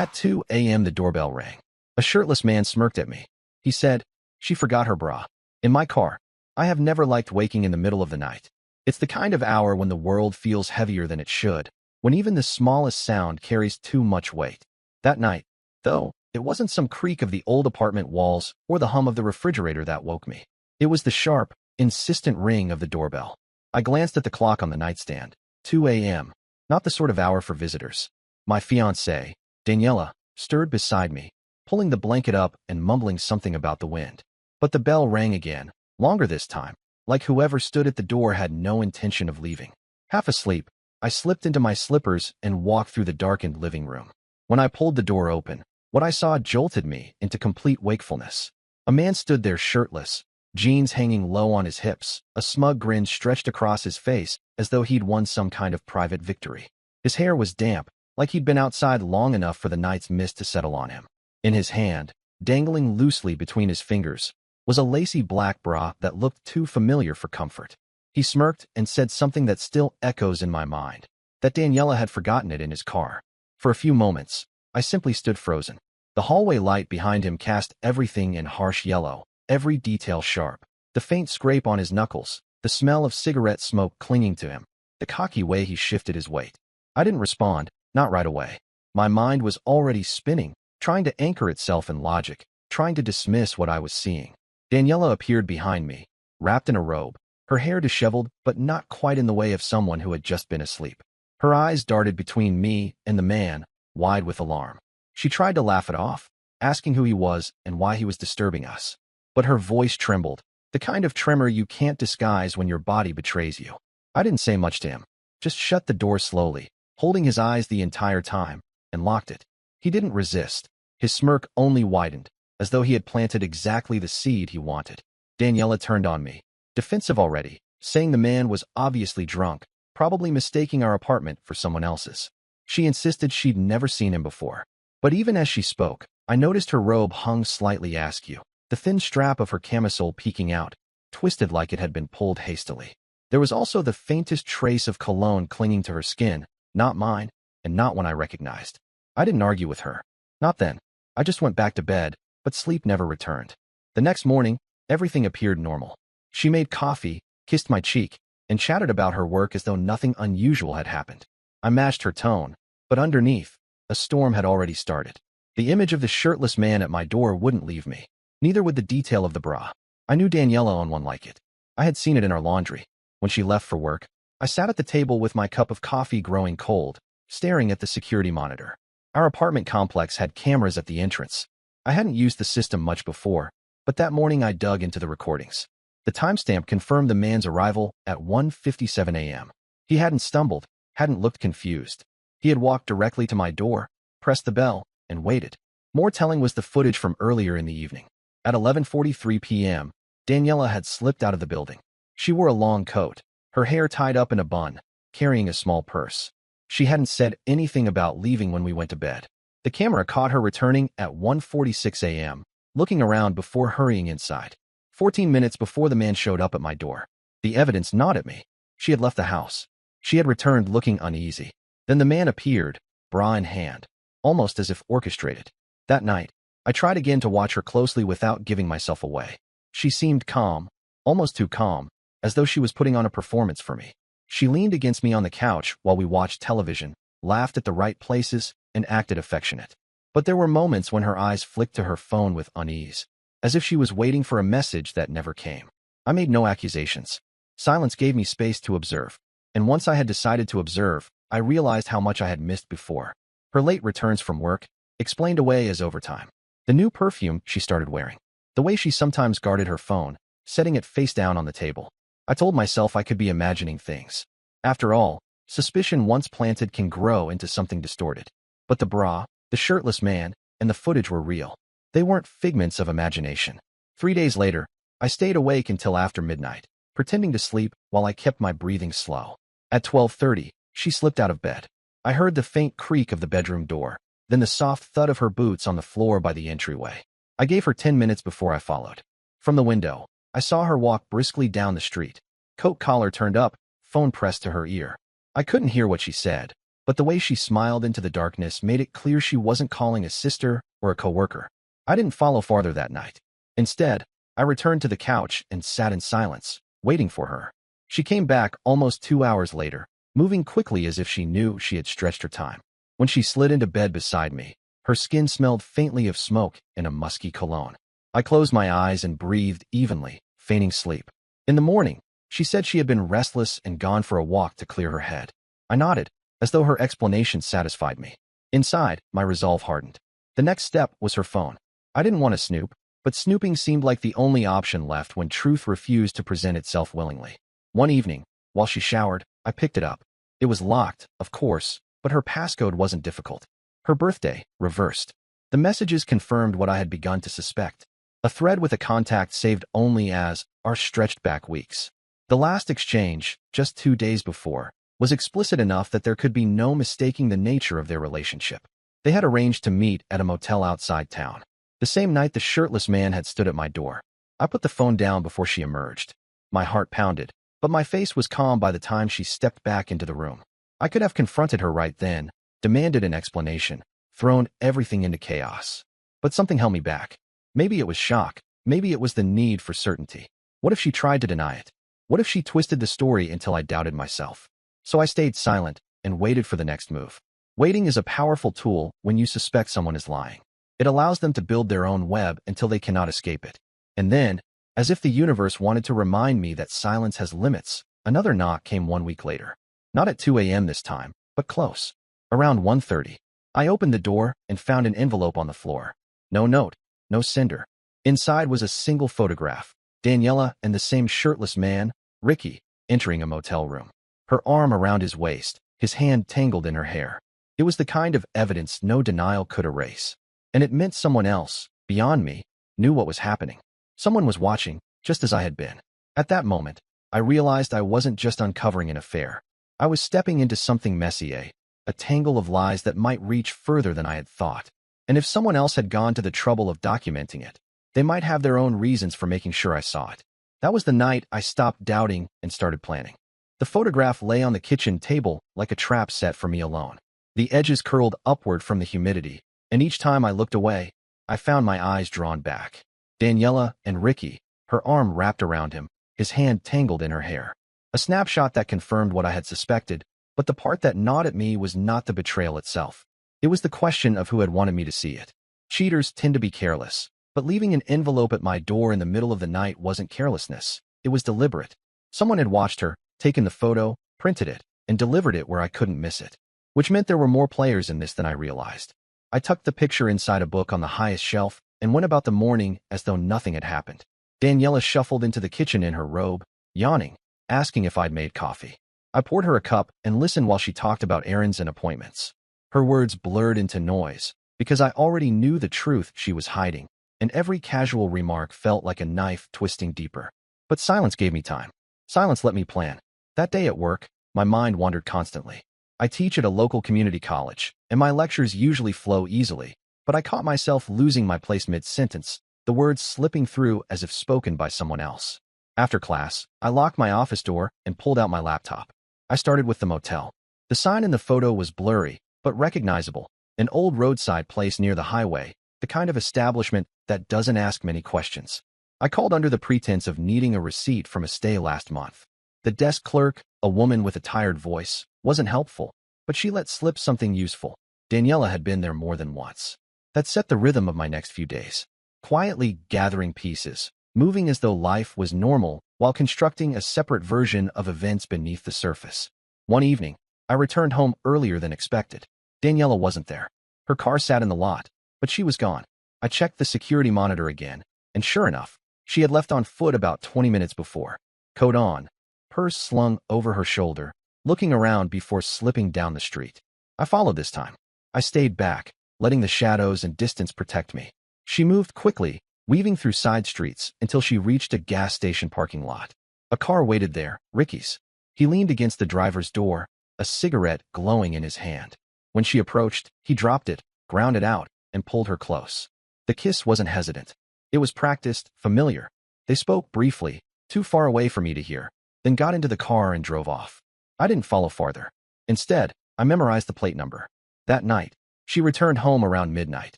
At 2 a.m. the doorbell rang. A shirtless man smirked at me. He said, "She forgot her bra." In my car. I have never liked waking in the middle of the night. It's the kind of hour when the world feels heavier than it should, when even the smallest sound carries too much weight. That night, though, it wasn't some creak of the old apartment walls or the hum of the refrigerator that woke me. It was the sharp, insistent ring of the doorbell. I glanced at the clock on the nightstand. 2 a.m. Not the sort of hour for visitors. My fiancée, Daniela, stirred beside me, pulling the blanket up and mumbling something about the wind. But the bell rang again, longer this time, like whoever stood at the door had no intention of leaving. Half asleep, I slipped into my slippers and walked through the darkened living room. When I pulled the door open, what I saw jolted me into complete wakefulness. A man stood there shirtless, jeans hanging low on his hips, a smug grin stretched across his face as though he'd won some kind of private victory. His hair was damp, like he'd been outside long enough for the night's mist to settle on him. In his hand, dangling loosely between his fingers, was a lacy black bra that looked too familiar for comfort. He smirked and said something that still echoes in my mind, that Daniela had forgotten it in his car. For a few moments, I simply stood frozen. The hallway light behind him cast everything in harsh yellow, every detail sharp. The faint scrape on his knuckles, the smell of cigarette smoke clinging to him, the cocky way he shifted his weight. I didn't respond, not right away. My mind was already spinning, trying to anchor itself in logic, trying to dismiss what I was seeing. Daniela appeared behind me, wrapped in a robe, her hair disheveled but not quite in the way of someone who had just been asleep. Her eyes darted between me and the man, wide with alarm. She tried to laugh it off, asking who he was and why he was disturbing us. But her voice trembled, the kind of tremor you can't disguise when your body betrays you. I didn't say much to him, just shut the door slowly, holding his eyes the entire time, and locked it. He didn't resist. His smirk only widened, as though he had planted exactly the seed he wanted. Daniela turned on me, defensive already, saying the man was obviously drunk, probably mistaking our apartment for someone else's. She insisted she'd never seen him before. But even as she spoke, I noticed her robe hung slightly askew, the thin strap of her camisole peeking out, twisted like it had been pulled hastily. There was also the faintest trace of cologne clinging to her skin, not mine, and not one I recognized. I didn't argue with her. Not then. I just went back to bed, but sleep never returned. The next morning, everything appeared normal. She made coffee, kissed my cheek, and chatted about her work as though nothing unusual had happened. I matched her tone, but underneath, a storm had already started. The image of the shirtless man at my door wouldn't leave me. Neither would the detail of the bra. I knew Daniela owned one like it. I had seen it in our laundry. When she left for work, I sat at the table with my cup of coffee growing cold, staring at the security monitor. Our apartment complex had cameras at the entrance. I hadn't used the system much before, but that morning I dug into the recordings. The timestamp confirmed the man's arrival at 1:57 a.m. He hadn't stumbled, hadn't looked confused. He had walked directly to my door, pressed the bell, and waited. More telling was the footage from earlier in the evening. At 11:43 p.m., Daniela had slipped out of the building. She wore a long coat, her hair tied up in a bun, carrying a small purse. She hadn't said anything about leaving when we went to bed. The camera caught her returning at 1:46 a.m., looking around before hurrying inside. 14 minutes before the man showed up at my door. The evidence gnawed at me. She had left the house. She had returned looking uneasy. Then the man appeared, bra in hand, almost as if orchestrated. That night, I tried again to watch her closely without giving myself away. She seemed calm, almost too calm, as though she was putting on a performance for me. She leaned against me on the couch while we watched television, laughed at the right places, and acted affectionate. But there were moments when her eyes flicked to her phone with unease, as if she was waiting for a message that never came. I made no accusations. Silence gave me space to observe. And once I had decided to observe, I realized how much I had missed before. Her late returns from work, explained away as overtime. The new perfume she started wearing. The way she sometimes guarded her phone, setting it face down on the table. I told myself I could be imagining things. After all, suspicion once planted can grow into something distorted. But the bra, the shirtless man, and the footage were real. They weren't figments of imagination. 3 days later, I stayed awake until after midnight, pretending to sleep while I kept my breathing slow. At 12:30, she slipped out of bed. I heard the faint creak of the bedroom door, then the soft thud of her boots on the floor by the entryway. I gave her 10 minutes before I followed. From the window, I saw her walk briskly down the street, coat collar turned up, phone pressed to her ear. I couldn't hear what she said, but the way she smiled into the darkness made it clear she wasn't calling a sister or a coworker. I didn't follow farther that night. Instead, I returned to the couch and sat in silence, waiting for her. She came back almost 2 hours later, moving quickly as if she knew she had stretched her time. When she slid into bed beside me, her skin smelled faintly of smoke and a musky cologne. I closed my eyes and breathed evenly, feigning sleep. In the morning, she said she had been restless and gone for a walk to clear her head. I nodded, as though her explanation satisfied me. Inside, my resolve hardened. The next step was her phone. I didn't want to snoop, but snooping seemed like the only option left when truth refused to present itself willingly. One evening, while she showered, I picked it up. It was locked, of course, but her passcode wasn't difficult. Her birthday, reversed. The messages confirmed what I had begun to suspect. A thread with a contact saved only as our stretched back weeks. The last exchange, just 2 days before, was explicit enough that there could be no mistaking the nature of their relationship. They had arranged to meet at a motel outside town. The same night the shirtless man had stood at my door. I put the phone down before she emerged. My heart pounded, but my face was calm by the time she stepped back into the room. I could have confronted her right then, demanded an explanation, thrown everything into chaos. But something held me back. Maybe it was shock. Maybe it was the need for certainty. What if she tried to deny it? What if she twisted the story until I doubted myself? So I stayed silent and waited for the next move. Waiting is a powerful tool when you suspect someone is lying. It allows them to build their own web until they cannot escape it. And then, as if the universe wanted to remind me that silence has limits, another knock came 1 week later. Not at 2 a.m. this time, but close. Around 1:30. I opened the door and found an envelope on the floor. No note, no sender. Inside was a single photograph. Daniela and the same shirtless man, Ricky, entering a motel room. Her arm around his waist, his hand tangled in her hair. It was the kind of evidence no denial could erase. And it meant someone else, beyond me, knew what was happening. Someone was watching, just as I had been. At that moment, I realized I wasn't just uncovering an affair. I was stepping into something messy, a tangle of lies that might reach further than I had thought. And if someone else had gone to the trouble of documenting it, they might have their own reasons for making sure I saw it. That was the night I stopped doubting and started planning. The photograph lay on the kitchen table like a trap set for me alone. The edges curled upward from the humidity, and each time I looked away, I found my eyes drawn back. Daniela and Ricky, her arm wrapped around him, his hand tangled in her hair. A snapshot that confirmed what I had suspected, but the part that gnawed at me was not the betrayal itself. It was the question of who had wanted me to see it. Cheaters tend to be careless, but leaving an envelope at my door in the middle of the night wasn't carelessness. It was deliberate. Someone had watched her, taken the photo, printed it, and delivered it where I couldn't miss it. Which meant there were more players in this than I realized. I tucked the picture inside a book on the highest shelf and went about the morning as though nothing had happened. Daniela shuffled into the kitchen in her robe, yawning, asking if I'd made coffee. I poured her a cup and listened while she talked about errands and appointments. Her words blurred into noise, because I already knew the truth she was hiding, and every casual remark felt like a knife twisting deeper. But silence gave me time. Silence let me plan. That day at work, my mind wandered constantly. I teach at a local community college, and my lectures usually flow easily, but I caught myself losing my place mid-sentence, the words slipping through as if spoken by someone else. After class, I locked my office door and pulled out my laptop. I started with the motel. The sign in the photo was blurry, but recognizable, an old roadside place near the highway, the kind of establishment that doesn't ask many questions. I called under the pretense of needing a receipt from a stay last month. The desk clerk, a woman with a tired voice, wasn't helpful, but she let slip something useful. Daniela had been there more than once. That set the rhythm of my next few days. Quietly gathering pieces, moving as though life was normal while constructing a separate version of events beneath the surface. One evening, I returned home earlier than expected. Daniela wasn't there. Her car sat in the lot, but she was gone. I checked the security monitor again, and sure enough, she had left on foot about 20 minutes before. Coat on, purse slung over her shoulder, looking around before slipping down the street. I followed this time. I stayed back, letting the shadows and distance protect me. She moved quickly, weaving through side streets until she reached a gas station parking lot. A car waited there, Ricky's. He leaned against the driver's door, a cigarette glowing in his hand. When she approached, he dropped it, ground it out, and pulled her close. The kiss wasn't hesitant. It was practiced, familiar. They spoke briefly, too far away for me to hear, then got into the car and drove off. I didn't follow farther. Instead, I memorized the plate number. That night, she returned home around midnight,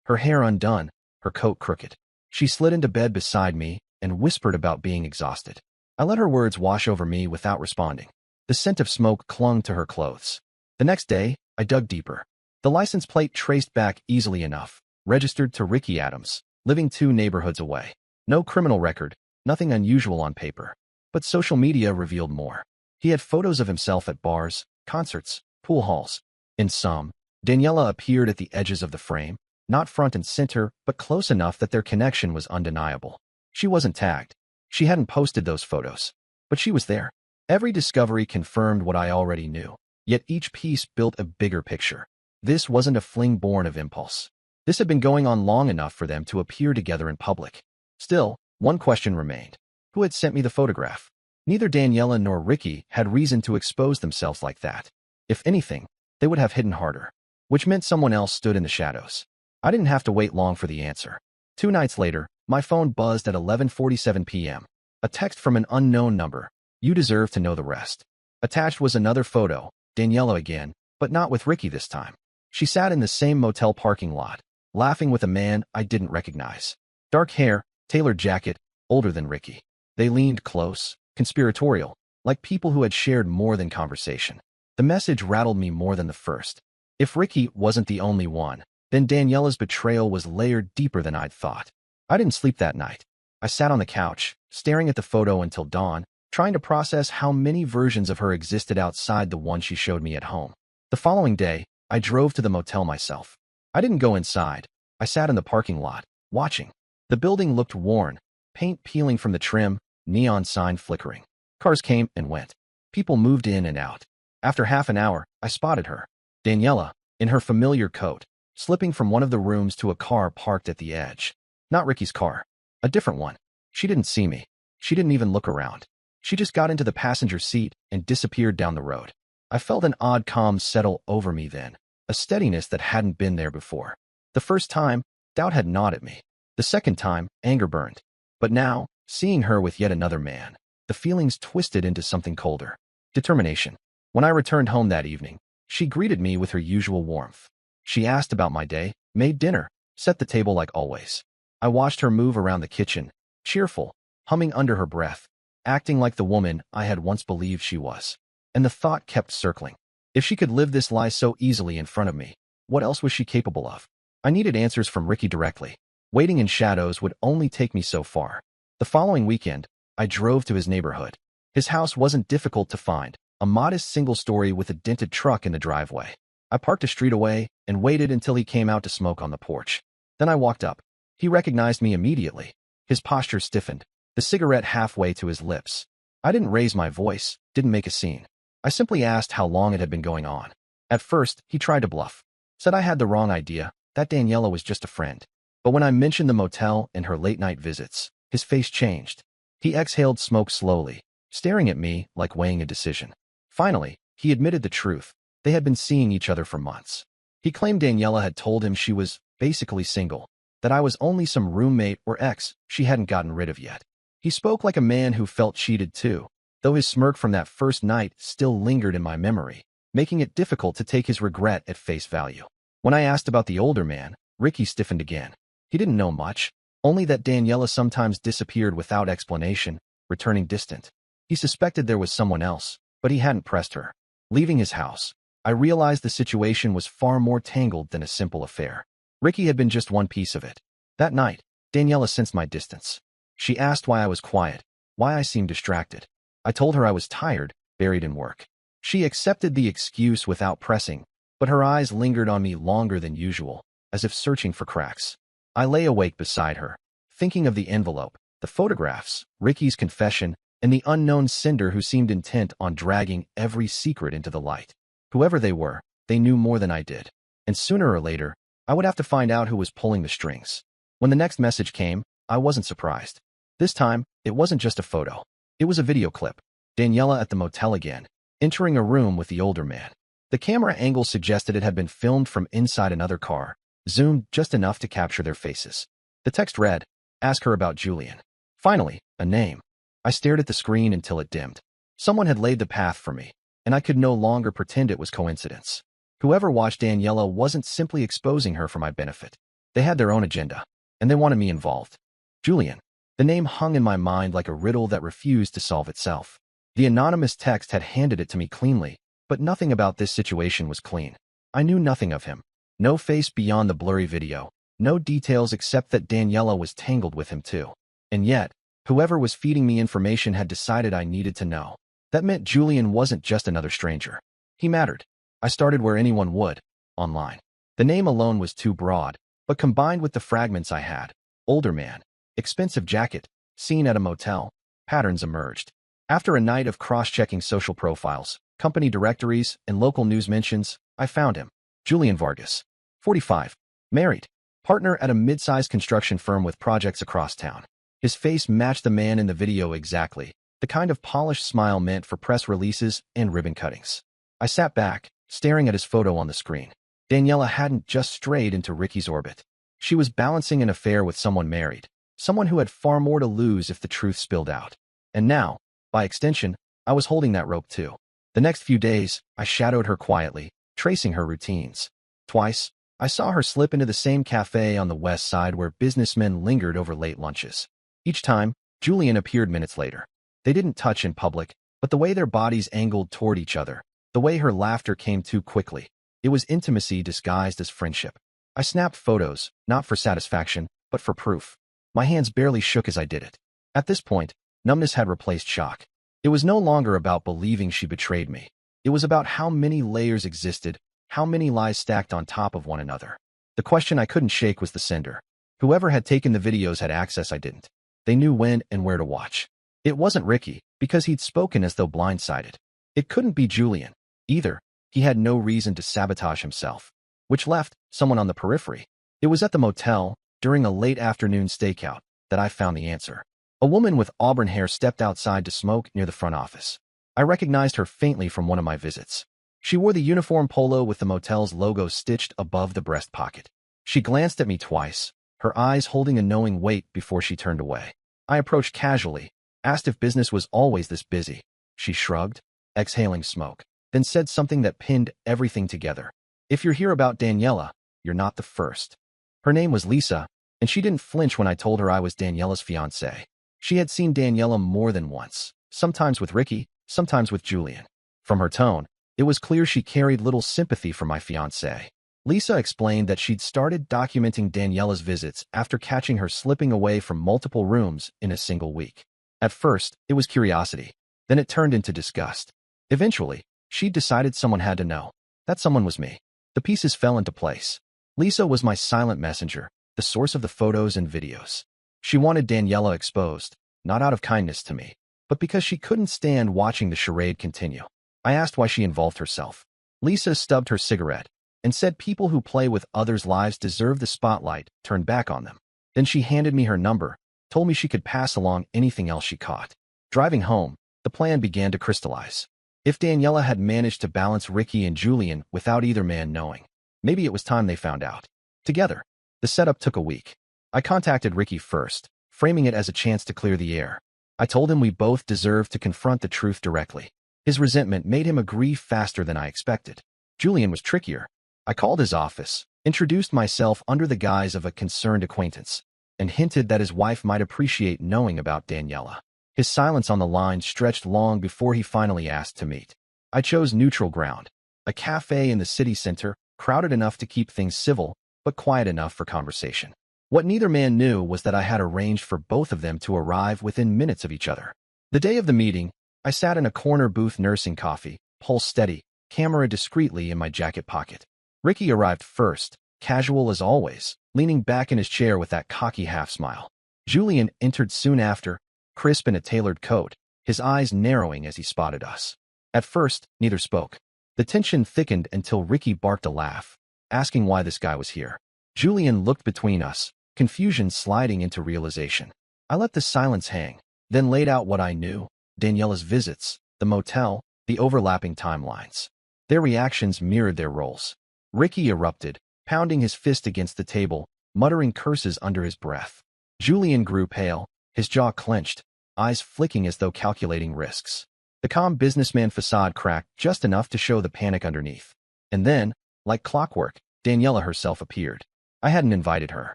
her hair undone, her coat crooked. She slid into bed beside me and whispered about being exhausted. I let her words wash over me without responding. The scent of smoke clung to her clothes. The next day, I dug deeper. The license plate traced back easily enough, registered to Ricky Adams, living 2 neighborhoods away. No criminal record, nothing unusual on paper. But social media revealed more. He had photos of himself at bars, concerts, pool halls. In some, Daniela appeared at the edges of the frame, not front and center, but close enough that their connection was undeniable. She wasn't tagged. She hadn't posted those photos. But she was there. Every discovery confirmed what I already knew. Yet each piece built a bigger picture. This wasn't a fling born of impulse. This had been going on long enough for them to appear together in public. Still, one question remained. Who had sent me the photograph? Neither Daniela nor Ricky had reason to expose themselves like that. If anything, they would have hidden harder, which meant someone else stood in the shadows. I didn't have to wait long for the answer. 2 nights later, my phone buzzed at 11:47 p.m. A text from an unknown number. You deserve to know the rest. Attached was another photo, Daniela again, but not with Ricky this time. She sat in the same motel parking lot, laughing with a man I didn't recognize. Dark hair, tailored jacket, older than Ricky. They leaned close, conspiratorial, like people who had shared more than conversation. The message rattled me more than the first. If Ricky wasn't the only one, then Daniela's betrayal was layered deeper than I'd thought. I didn't sleep that night. I sat on the couch, staring at the photo until dawn, trying to process how many versions of her existed outside the one she showed me at home. The following day, I drove to the motel myself. I didn't go inside. I sat in the parking lot, watching. The building looked worn, paint peeling from the trim, neon sign flickering. Cars came and went. People moved in and out. After half an hour, I spotted her. Daniela, in her familiar coat, slipping from one of the rooms to a car parked at the edge. Not Ricky's car. A different one. She didn't see me. She didn't even look around. She just got into the passenger seat and disappeared down the road. I felt an odd calm settle over me then, a steadiness that hadn't been there before. The first time, doubt had gnawed at me. The second time, anger burned. But now, seeing her with yet another man, the feelings twisted into something colder. Determination. When I returned home that evening, she greeted me with her usual warmth. She asked about my day, made dinner, set the table like always. I watched her move around the kitchen, cheerful, humming under her breath, acting like the woman I had once believed she was. And the thought kept circling. If she could live this lie so easily in front of me, what else was she capable of? I needed answers from Ricky directly. Waiting in shadows would only take me so far. The following weekend, I drove to his neighborhood. His house wasn't difficult to find, a modest single story with a dented truck in the driveway. I parked a street away and waited until he came out to smoke on the porch. Then I walked up. He recognized me immediately. His posture stiffened, the cigarette halfway to his lips. I didn't raise my voice, didn't make a scene. I simply asked how long it had been going on. At first, he tried to bluff. Said I had the wrong idea, that Daniela was just a friend. But when I mentioned the motel and her late-night visits, his face changed. He exhaled smoke slowly, staring at me like weighing a decision. Finally, he admitted the truth. They had been seeing each other for months. He claimed Daniela had told him she was basically single, that I was only some roommate or ex she hadn't gotten rid of yet. He spoke like a man who felt cheated too, though his smirk from that first night still lingered in my memory, making it difficult to take his regret at face value. When I asked about the older man, Ricky stiffened again. He didn't know much, only that Daniela sometimes disappeared without explanation, returning distant. He suspected there was someone else, but he hadn't pressed her. Leaving his house, I realized the situation was far more tangled than a simple affair. Ricky had been just one piece of it. That night, Daniela sensed my distance. She asked why I was quiet, why I seemed distracted. I told her I was tired, buried in work. She accepted the excuse without pressing, but her eyes lingered on me longer than usual, as if searching for cracks. I lay awake beside her, thinking of the envelope, the photographs, Ricky's confession, and the unknown sender who seemed intent on dragging every secret into the light. Whoever they were, they knew more than I did. And sooner or later, I would have to find out who was pulling the strings. When the next message came, I wasn't surprised. This time, it wasn't just a photo. It was a video clip. Daniela at the motel again, entering a room with the older man. The camera angle suggested it had been filmed from inside another car, zoomed just enough to capture their faces. The text read, "Ask her about Julian." Finally, a name. I stared at the screen until it dimmed. Someone had laid the path for me, and I could no longer pretend it was coincidence. Whoever watched Daniela wasn't simply exposing her for my benefit. They had their own agenda, and they wanted me involved. Julian. The name hung in my mind like a riddle that refused to solve itself. The anonymous text had handed it to me cleanly, but nothing about this situation was clean. I knew nothing of him. No face beyond the blurry video. No details except that Daniela was tangled with him too. And yet, whoever was feeding me information had decided I needed to know. That meant Julian wasn't just another stranger. He mattered. I started where anyone would, online. The name alone was too broad, but combined with the fragments I had, older man, expensive jacket, seen at a motel, patterns emerged. After a night of cross-checking social profiles, company directories, and local news mentions, I found him. Julian Vargas, 45, married, partner at a mid-sized construction firm with projects across town. His face matched the man in the video exactly, the kind of polished smile meant for press releases and ribbon cuttings. I sat back, staring at his photo on the screen. Daniela hadn't just strayed into Ricky's orbit. She was balancing an affair with someone married, someone who had far more to lose if the truth spilled out. And now, by extension, I was holding that rope too. The next few days, I shadowed her quietly, tracing her routines. Twice, I saw her slip into the same cafe on the west side where businessmen lingered over late lunches. Each time, Julian appeared minutes later. They didn't touch in public, but the way their bodies angled toward each other, the way her laughter came too quickly, it was intimacy disguised as friendship. I snapped photos, not for satisfaction, but for proof. My hands barely shook as I did it. At this point, numbness had replaced shock. It was no longer about believing she betrayed me. It was about how many layers existed, how many lies stacked on top of one another. The question I couldn't shake was the sender. Whoever had taken the videos had access I didn't. They knew when and where to watch. It wasn't Ricky, because he'd spoken as though blindsided. It couldn't be Julian, either. He had no reason to sabotage himself. Which left someone on the periphery. It was at the motel, during a late afternoon stakeout, that I found the answer. A woman with auburn hair stepped outside to smoke near the front office. I recognized her faintly from one of my visits. She wore the uniform polo with the motel's logo stitched above the breast pocket. She glanced at me twice, her eyes holding a knowing weight before she turned away. I approached casually, asked if business was always this busy. She shrugged, exhaling smoke, then said something that pinned everything together. If you're here about Daniela, you're not the first. Her name was Lisa, and she didn't flinch when I told her I was Daniela's fiancée. She had seen Daniela more than once, sometimes with Ricky, sometimes with Julian. From her tone, it was clear she carried little sympathy for my fiancé. Lisa explained that she'd started documenting Daniela's visits after catching her slipping away from multiple rooms in a single week. At first, it was curiosity. Then it turned into disgust. Eventually, she'd decided someone had to know. That someone was me. The pieces fell into place. Lisa was my silent messenger, the source of the photos and videos. She wanted Daniela exposed, not out of kindness to me, but because she couldn't stand watching the charade continue. I asked why she involved herself. Lisa stubbed her cigarette and said people who play with others' lives deserve the spotlight turned back on them. Then she handed me her number, told me she could pass along anything else she caught. Driving home, the plan began to crystallize. If Daniela had managed to balance Ricky and Julian without either man knowing, maybe it was time they found out. Together, the setup took a week. I contacted Ricky first, framing it as a chance to clear the air. I told him we both deserved to confront the truth directly. His resentment made him agree faster than I expected. Julian was trickier. I called his office, introduced myself under the guise of a concerned acquaintance, and hinted that his wife might appreciate knowing about Daniela. His silence on the line stretched long before he finally asked to meet. I chose neutral ground, a cafe in the city center, crowded enough to keep things civil, but quiet enough for conversation. What neither man knew was that I had arranged for both of them to arrive within minutes of each other. The day of the meeting, I sat in a corner booth nursing coffee, pulse steady, camera discreetly in my jacket pocket. Ricky arrived first, casual as always, leaning back in his chair with that cocky half-smile. Julian entered soon after, crisp in a tailored coat, his eyes narrowing as he spotted us. At first, neither spoke. The tension thickened until Ricky barked a laugh, asking why this guy was here. Julian looked between us, confusion sliding into realization. I let the silence hang, then laid out what I knew: Daniela's visits, the motel, the overlapping timelines. Their reactions mirrored their roles. Ricky erupted, pounding his fist against the table, muttering curses under his breath. Julian grew pale, his jaw clenched, eyes flicking as though calculating risks. The calm businessman facade cracked just enough to show the panic underneath. And then, Like clockwork, Daniela herself appeared. I hadn't invited her.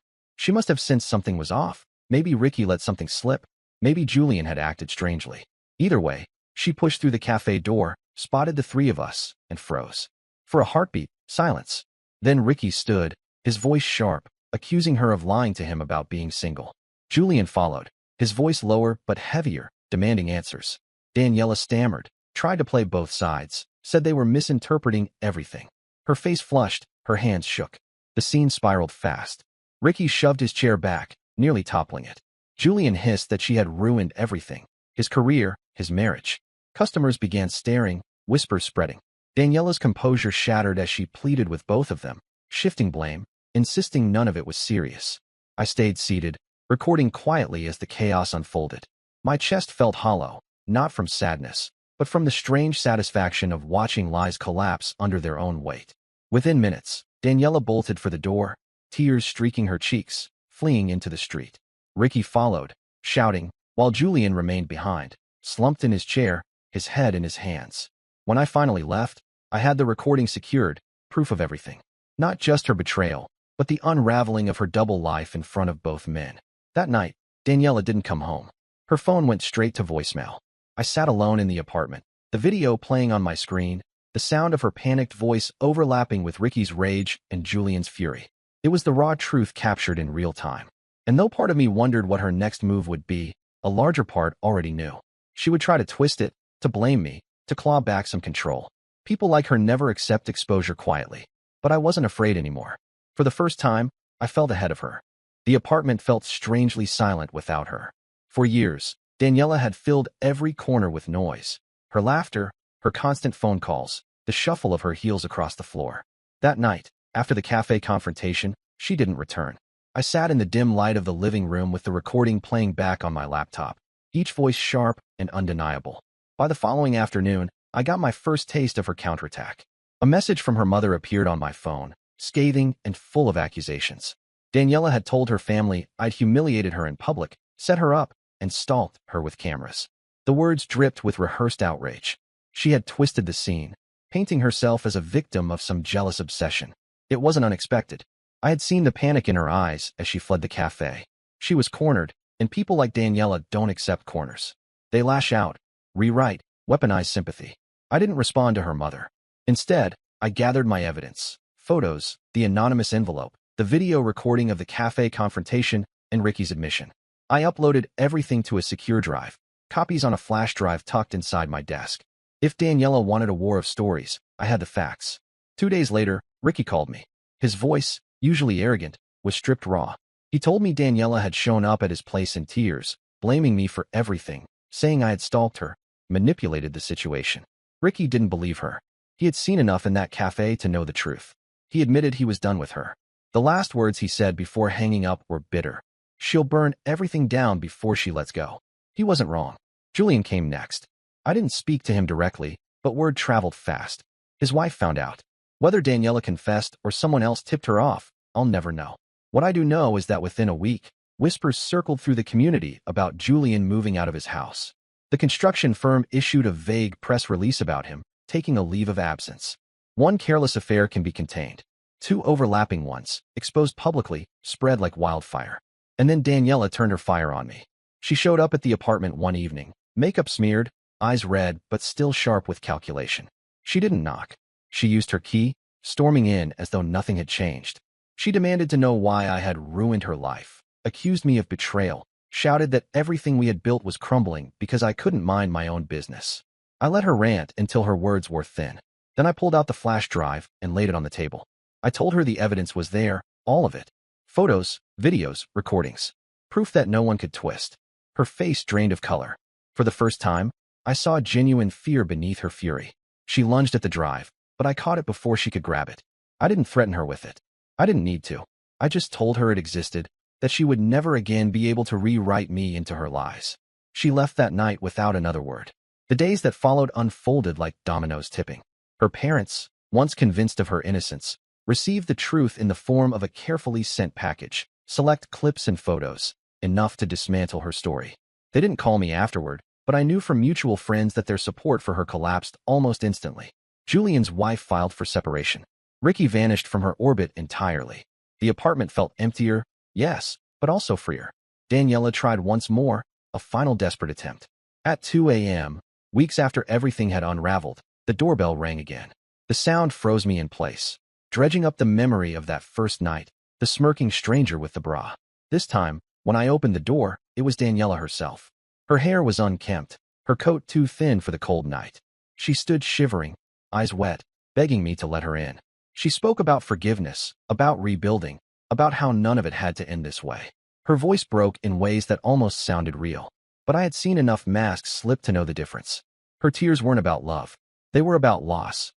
She must have sensed something was off. Maybe Ricky let something slip. Maybe Julian had acted strangely. Either way, she pushed through the cafe door, spotted the three of us, and froze. For a heartbeat, silence. Then Ricky stood, his voice sharp, accusing her of lying to him about being single. Julian followed, his voice lower but heavier, demanding answers. Daniela stammered, tried to play both sides, said they were misinterpreting everything. Her face flushed, her hands shook. The scene spiraled fast. Ricky shoved his chair back, nearly toppling it. Julian hissed that she had ruined everything. His career, his marriage. Customers began staring, whispers spreading. Daniela's composure shattered as she pleaded with both of them, shifting blame, insisting none of it was serious. I stayed seated, recording quietly as the chaos unfolded. My chest felt hollow, not from sadness, but from the strange satisfaction of watching lies collapse under their own weight. Within minutes, Daniela bolted for the door, tears streaking her cheeks, fleeing into the street. Ricky followed, shouting, while Julian remained behind, slumped in his chair, his head in his hands. When I finally left, I had the recording secured, proof of everything. Not just her betrayal, but the unraveling of her double life in front of both men. That night, Daniela didn't come home. Her phone went straight to voicemail. I sat alone in the apartment, the video playing on my screen, the sound of her panicked voice overlapping with Ricky's rage and Julian's fury. It was the raw truth captured in real time. And though part of me wondered what her next move would be, a larger part already knew. She would try to twist it, to blame me, to claw back some control. People like her never accept exposure quietly. But I wasn't afraid anymore. For the first time, I felt ahead of her. The apartment felt strangely silent without her. For years, Daniela had filled every corner with noise. Her laughter, her constant phone calls, the shuffle of her heels across the floor. That night, after the cafe confrontation, she didn't return. I sat in the dim light of the living room with the recording playing back on my laptop, each voice sharp and undeniable. By the following afternoon, I got my first taste of her counterattack. A message from her mother appeared on my phone, scathing and full of accusations. Daniela had told her family I'd humiliated her in public, set her up, and stalked her with cameras. The words dripped with rehearsed outrage. She had twisted the scene, painting herself as a victim of some jealous obsession. It wasn't unexpected. I had seen the panic in her eyes as she fled the cafe. She was cornered, and people like Daniela don't accept corners. They lash out, rewrite, weaponize sympathy. I didn't respond to her mother. Instead, I gathered my evidence, photos, the anonymous envelope, the video recording of the cafe confrontation, and Ricky's admission. I uploaded everything to a secure drive, copies on a flash drive tucked inside my desk. If Daniela wanted a war of stories, I had the facts. 2 days later, Ricky called me. His voice, usually arrogant, was stripped raw. He told me Daniela had shown up at his place in tears, blaming me for everything, saying I had stalked her, manipulated the situation. Ricky didn't believe her. He had seen enough in that cafe to know the truth. He admitted he was done with her. The last words he said before hanging up were bitter. She'll burn everything down before she lets go. He wasn't wrong. Julian came next. I didn't speak to him directly, but word traveled fast. His wife found out. Whether Daniela confessed or someone else tipped her off, I'll never know. What I do know is that within a week, whispers circled through the community about Julian moving out of his house. The construction firm issued a vague press release about him, taking a leave of absence. One careless affair can be contained. 2 overlapping ones, exposed publicly, spread like wildfire. And then Daniela turned her fire on me. She showed up at the apartment one evening, makeup smeared, eyes red but still sharp with calculation. She didn't knock. She used her key, storming in as though nothing had changed. She demanded to know why I had ruined her life, accused me of betrayal, shouted that everything we had built was crumbling because I couldn't mind my own business. I let her rant until her words wore thin. Then I pulled out the flash drive and laid it on the table. I told her the evidence was there, all of it. Photos, videos, recordings. Proof that no one could twist. Her face drained of color. For the first time, I saw genuine fear beneath her fury. She lunged at the drive, but I caught it before she could grab it. I didn't threaten her with it. I didn't need to. I just told her it existed, that she would never again be able to rewrite me into her lies. She left that night without another word. The days that followed unfolded like dominoes tipping. Her parents, once convinced of her innocence, received the truth in the form of a carefully sent package, select clips and photos, enough to dismantle her story. They didn't call me afterward, but I knew from mutual friends that their support for her collapsed almost instantly. Julian's wife filed for separation. Ricky vanished from her orbit entirely. The apartment felt emptier, yes, but also freer. Daniela tried once more, a final desperate attempt. At 2 a.m., weeks after everything had unraveled, the doorbell rang again. The sound froze me in place, dredging up the memory of that first night, the smirking stranger with the bra. This time, when I opened the door, it was Daniela herself. Her hair was unkempt, her coat too thin for the cold night. She stood shivering, eyes wet, begging me to let her in. She spoke about forgiveness, about rebuilding, about how none of it had to end this way. Her voice broke in ways that almost sounded real, but I had seen enough masks slip to know the difference. Her tears weren't about love. They were about loss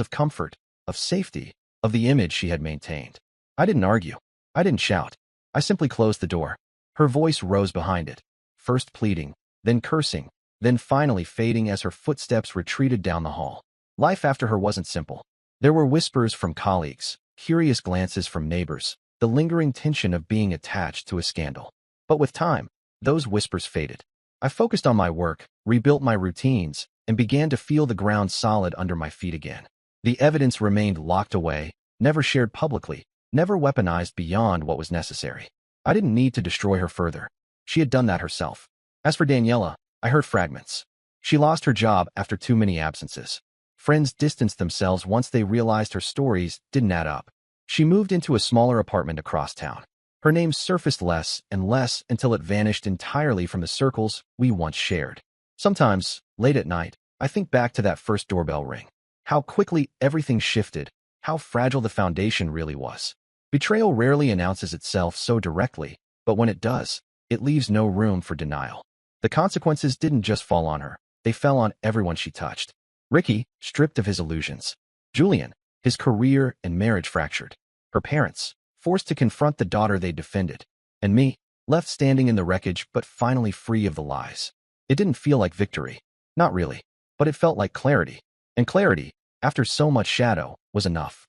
of comfort, of safety, of the image she had maintained. I didn't argue. I didn't shout. I simply closed the door. Her voice rose behind it, first pleading, then cursing, then finally fading as her footsteps retreated down the hall. Life after her wasn't simple. There were whispers from colleagues, curious glances from neighbors, the lingering tension of being attached to a scandal. But with time, those whispers faded. I focused on my work, rebuilt my routines, and began to feel the ground solid under my feet again. The evidence remained locked away, never shared publicly, never weaponized beyond what was necessary. I didn't need to destroy her further. She had done that herself. As for Daniela, I heard fragments. She lost her job after too many absences. Friends distanced themselves once they realized her stories didn't add up. She moved into a smaller apartment across town. Her name surfaced less and less until it vanished entirely from the circles we once shared. Sometimes, late at night, I think back to that first doorbell ring. How quickly everything shifted, how fragile the foundation really was. Betrayal rarely announces itself so directly, but when it does, it leaves no room for denial. The consequences didn't just fall on her, they fell on everyone she touched. Ricky, stripped of his illusions. Julian, his career and marriage fractured. Her parents, forced to confront the daughter they defended. And me, left standing in the wreckage but finally free of the lies. It didn't feel like victory. Not really. But it felt like clarity. And clarity, after so much shadow, was enough.